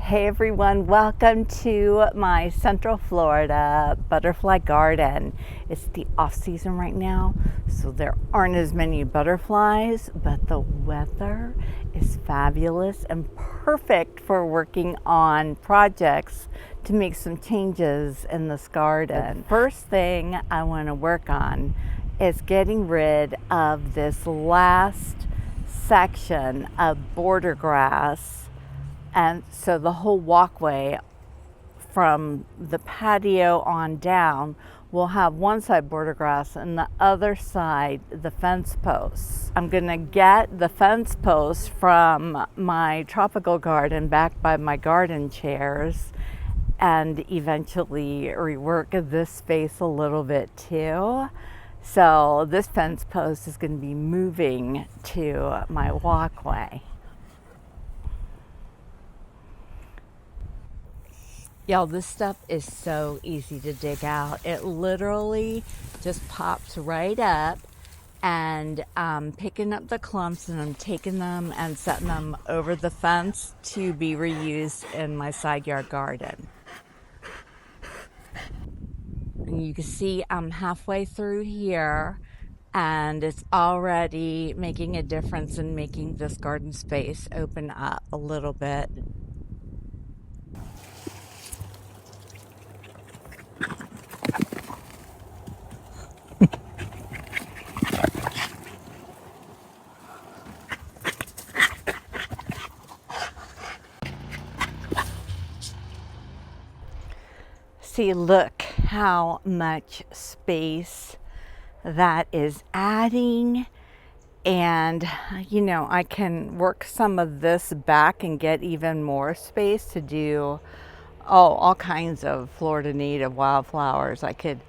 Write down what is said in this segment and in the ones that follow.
Hey everyone, welcome to my Central Florida butterfly garden. It's the off season right now, so there aren't as many butterflies, but the weather is fabulous and perfect for working on projects to make some changes in this garden. The first thing I want to work on is getting rid of this last section of border grass. And so the whole walkway from the patio on down will have one side border grass and the other side the fence posts. I'm gonna get the fence posts from my tropical garden back by my garden chairs and eventually rework this space a little bit too. So this fence post is gonna be moving to my walkway. Y'all, this stuff is so easy to dig out. It literally just pops right up, and I'm picking up the clumps and I'm taking them and setting them over the fence to be reused in my side yard garden. And you can see I'm halfway through here and it's already making a difference in making this garden space open up a little bit. See, look how much space that is adding. And, you know, I can work some of this back and get even more space to do, all kinds of Florida native wildflowers. I could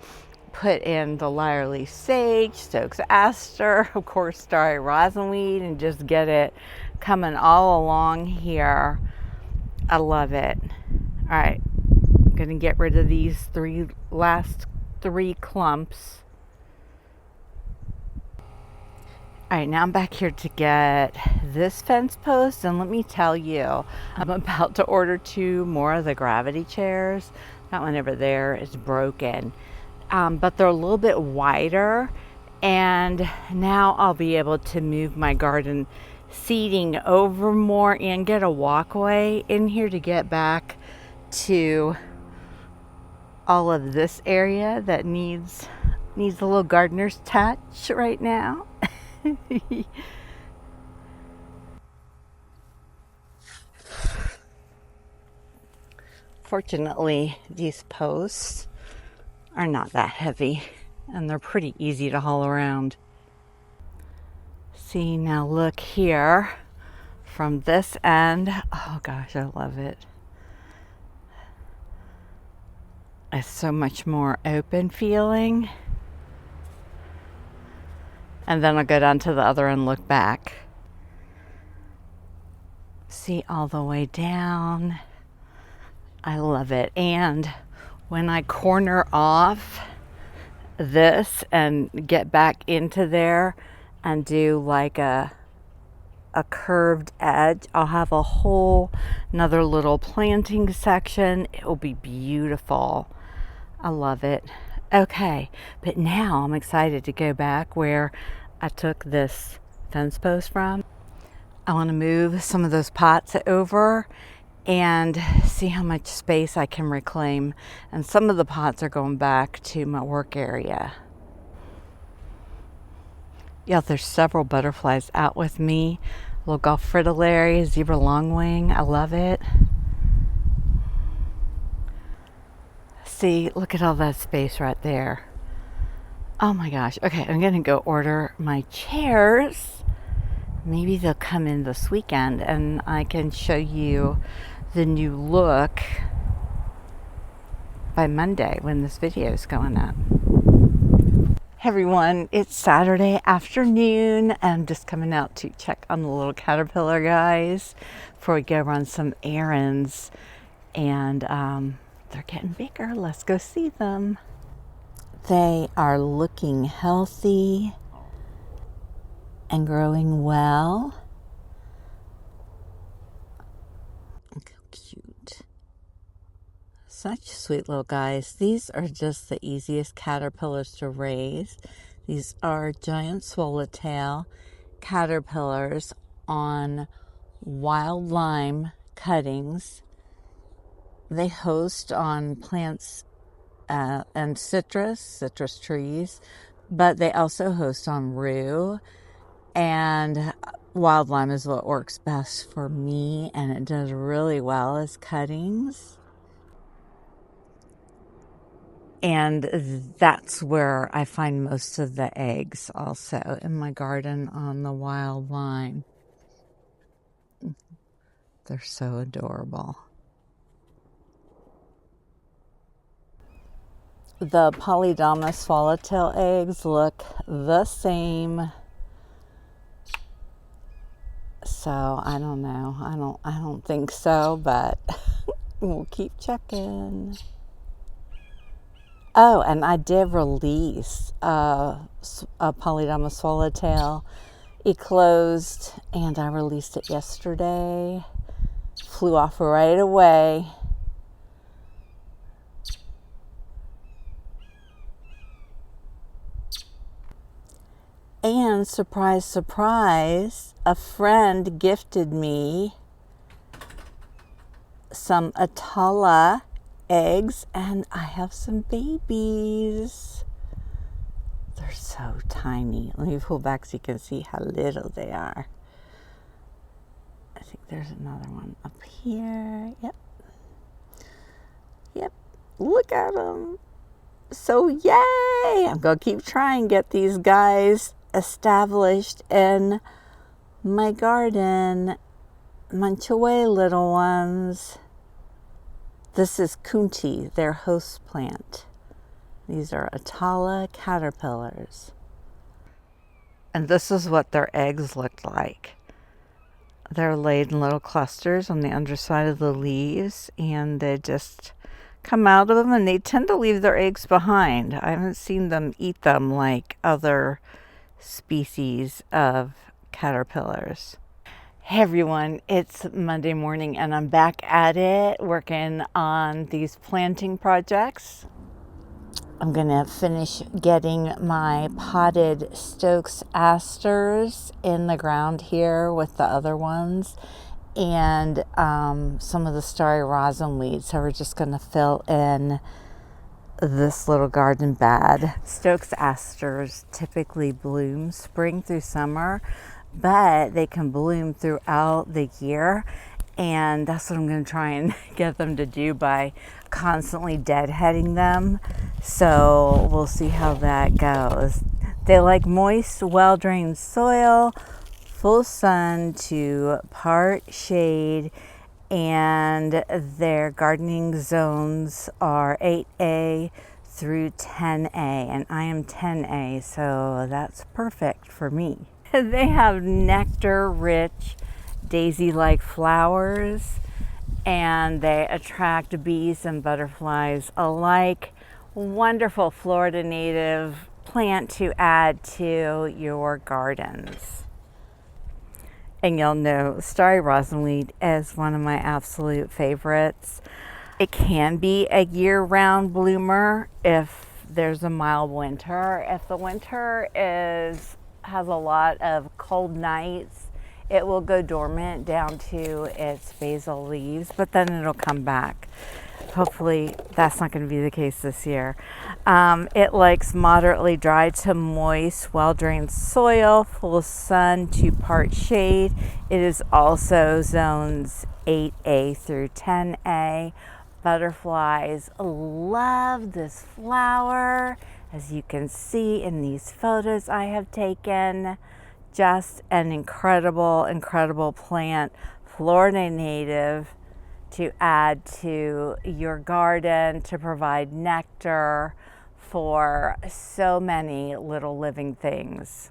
put in the lyre-leaf sage, Stokes aster, of course, Starry Rosenweed, and just get it coming all along here. I love it. All right. Going to get rid of these last three clumps. All right, now I'm back here to get this fence post, and let me tell you, I'm about to order 2 more of the gravity chairs. That one over there is broken, but they're a little bit wider, and now I'll be able to move my garden seating over more and get a walkway in here to get back to all of this area that needs a little gardener's touch right now. Fortunately, these posts are not that heavy and they're pretty easy to haul around. See, now look here from this end. Oh gosh, I love it. It's so much more open feeling. And then I'll go down to the other end, look back. See all the way down. I love it. And when I corner off this and get back into there and do like a curved edge, I'll have a whole another little planting section. It will be beautiful. I love it. Okay, but now I'm excited to go back where I took this fence post from. I want to move some of those pots over and see how much space I can reclaim. And some of the pots are going back to my work area. Yeah, there's several butterflies out with me. Little Gulf fritillary, zebra longwing. I love it. See, look at all that space right there. Oh my gosh. Okay, I'm gonna go order my chairs. Maybe they'll come in this weekend and I can show you the new look by Monday when this video is going up. Hey everyone, it's Saturday afternoon. I'm just coming out to check on the little caterpillar guys before we go run some errands. And they're getting bigger. Let's go see them. They are looking healthy and growing well. Look how cute. such sweet little guys. These are just the easiest caterpillars to raise. These are giant swallowtail caterpillars on wild lime cuttings. They host on plants and citrus trees, but they also host on rue, and wild lime is what works best for me, and it does really well as cuttings. And that's where I find most of the eggs also, in my garden on the wild lime. They're so adorable. The Polydama swallowtail eggs look the same. So I don't know. I don't think so, but we'll keep checking. Oh, and I did release a Polydama swallowtail. It closed, and I released it yesterday. Flew off right away. And surprise, surprise, a friend gifted me some Atala eggs, and I have some babies. They're so tiny. Let me pull back so you can see how little they are. I think there's another one up here. Yep. Look at them. So yay! I'm going to keep trying to get these guys established in my garden. Munch away, little ones. This is Kunti, their host plant. These are Atala caterpillars. And this is what their eggs look like. They're laid in little clusters on the underside of the leaves, and they just come out of them, and they tend to leave their eggs behind. I haven't seen them eat them like other species of caterpillars. Hey everyone, it's Monday morning and I'm back at it working on these planting projects. I'm gonna finish getting my potted Stokes asters in the ground here with the other ones, and some of the Starry Rosenweed. So we're just gonna fill in this little garden bed. Stokes asters typically bloom spring through summer, but they can bloom throughout the year, and that's what I'm going to try and get them to do by constantly deadheading them. So we'll see how that goes. They like moist, well-drained soil, full sun to part shade, and their gardening zones are 8A through 10A, and I am 10A, so that's perfect for me. They have nectar-rich daisy-like flowers, and they attract bees and butterflies alike. Wonderful Florida native plant to add to your gardens. And you'll know Starry Rosenweed is one of my absolute favorites. It can be a year-round bloomer if there's a mild winter. If the winter has a lot of cold nights, it will go dormant down to its basal leaves, but then it'll come back. Hopefully that's not going to be the case this year. It likes moderately dry to moist, well-drained soil, full sun to part shade. It is also zones 8A through 10A. Butterflies love this flower, as you can see in these photos I have taken. Just an incredible plant, Florida native, to add to your garden, to provide nectar for so many little living things.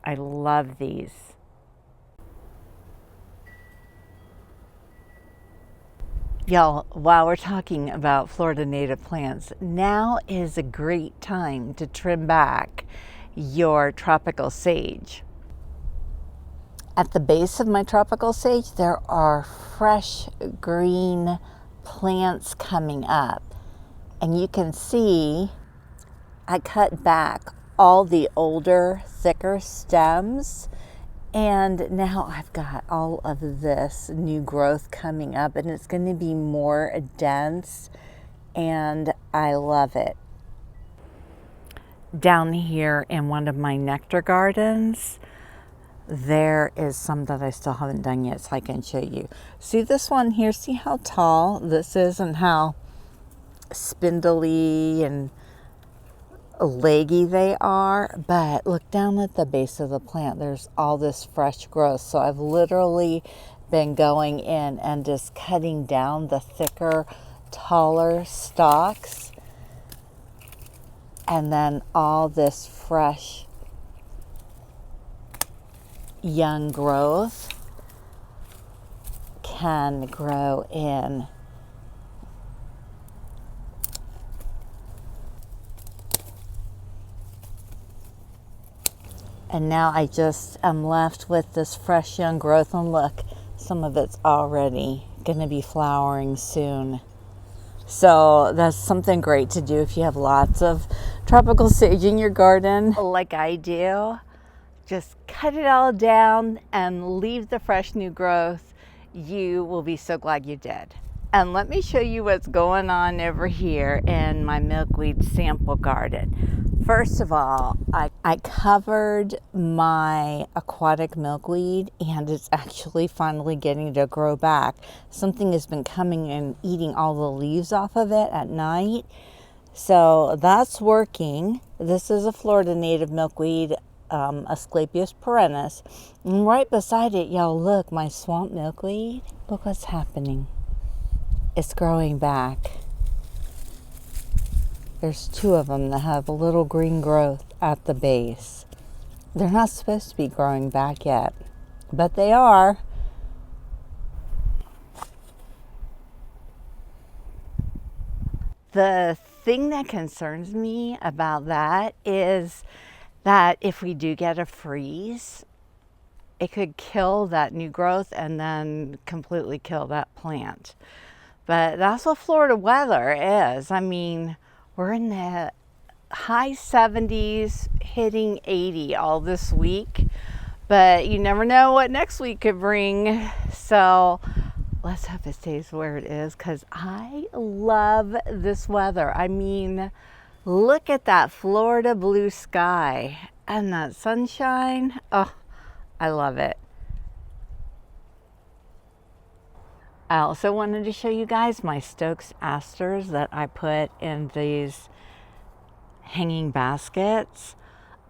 I love these. Y'all, while we're talking about Florida native plants, now is a great time to trim back your tropical sage. At the base of my tropical sage, there are fresh green plants coming up. And you can see I cut back all the older, thicker stems, and now I've got all of this new growth coming up, and it's going to be more dense, and I love it. Down here in one of my nectar gardens, there is some that I still haven't done yet, so I can show you. See this one here? See how tall this is and how spindly and leggy they are? But look down at the base of the plant. There's all this fresh growth. So I've literally been going in and just cutting down the thicker, taller stalks. And then all this fresh young growth can grow in. And now I just am left with this fresh young growth, and look, some of it's already going to be flowering soon. So that's something great to do if you have lots of tropical sage in your garden, like I do. Just cut it all down and leave the fresh new growth. You will be so glad you did. And let me show you what's going on over here in my milkweed sample garden. First of all, I covered my aquatic milkweed, and it's actually finally getting to grow back. Something has been coming and eating all the leaves off of it at night. So that's working. This is a Florida native milkweed, Asclepias perennis. And right beside it, y'all, look, my swamp milkweed. Look what's happening. It's growing back. There's two of them that have a little green growth at the base. They're not supposed to be growing back yet, but they are. The thing that concerns me about that is that if we do get a freeze, it could kill that new growth and then completely kill that plant. But that's what Florida weather is. I mean, we're in the high 70s, hitting 80 all this week, but you never know what next week could bring. So let's hope it stays where it is, because I love this weather. I mean, look at that Florida blue sky and that sunshine. Oh, I love it. I also wanted to show you guys my Stokes asters that I put in these hanging baskets.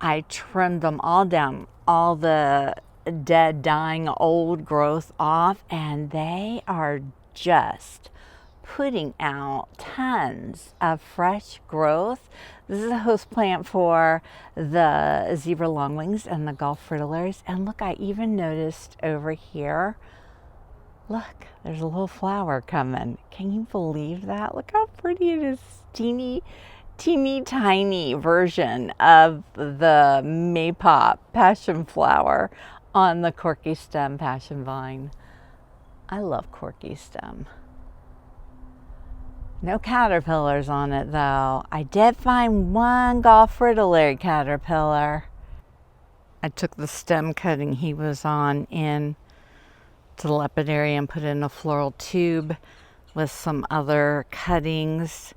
I trimmed them all down, all the dead, dying, old growth off, and they are just putting out tons of fresh growth. This is a host plant for the zebra longwings and the Gulf fritillaries. And look, I even noticed over here, look, there's a little flower coming. Can you believe that? Look how pretty it is. Teeny tiny version of the Maypop passion flower on the corky stem passion vine. I love corky stem. No caterpillars on it though. I did find one Gulf fritillary caterpillar. I took the stem cutting he was on in to the lepidary and put it in a floral tube with some other cuttings,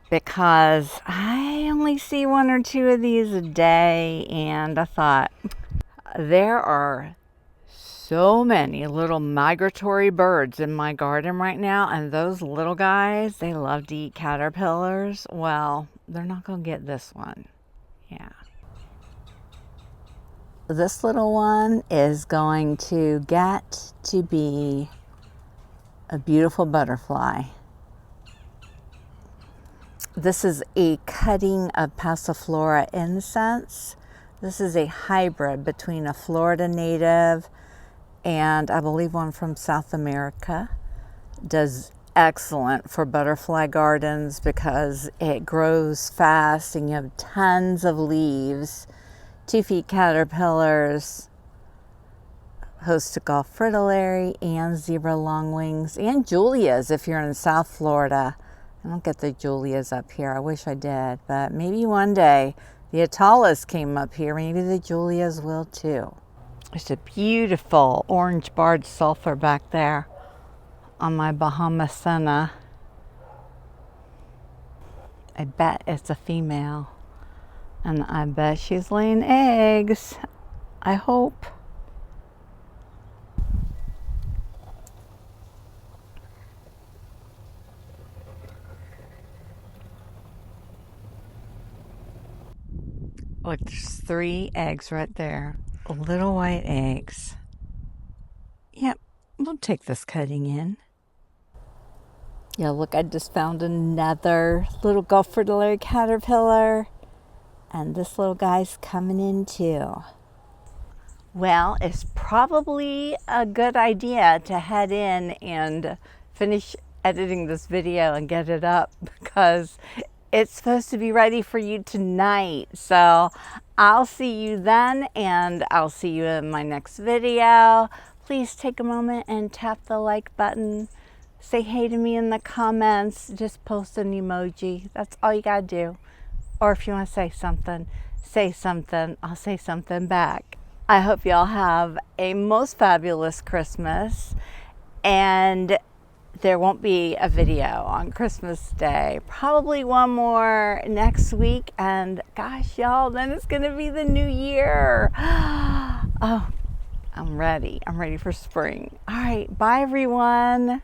because I only see one or two of these a day, and I thought there are so many little migratory birds in my garden right now, and those little guys, they love to eat caterpillars. Well, they're not gonna get this one. Yeah. This little one is going to get to be a beautiful butterfly. This is a cutting of Passiflora incense. This is a hybrid between a Florida native and I believe one from South America. Does excellent for butterfly gardens because it grows fast and you have tons of leaves. 2 feet caterpillars. host to Gulf fritillary and zebra longwings and Julias if you're in South Florida. I don't get the Julias up here. I wish I did, but maybe one day. The Atalas came up here. Maybe the Julias will too. There's a beautiful orange barred sulfur back there on my Bahama Senna. I bet it's a female. And I bet she's laying eggs. I hope. Look, there's 3 eggs right there. Little white eggs. Yep, we'll take this cutting in. Yeah, look, I just found another little Gulf fritillary caterpillar. And this little guy's coming in too. Well, it's probably a good idea to head in and finish editing this video and get it up because it's supposed to be ready for you tonight. So I'll see you then, and I'll see you in my next video. Please take a moment and tap the like button. Say hey to me in the comments. Just post an emoji. That's all you gotta do. Or if you want to say something, I'll say something back. I hope y'all have a most fabulous Christmas, and there won't be a video on Christmas Day. Probably one more next week, and gosh, y'all, then it's gonna be the new year. Oh, I'm ready for spring. All right, bye everyone.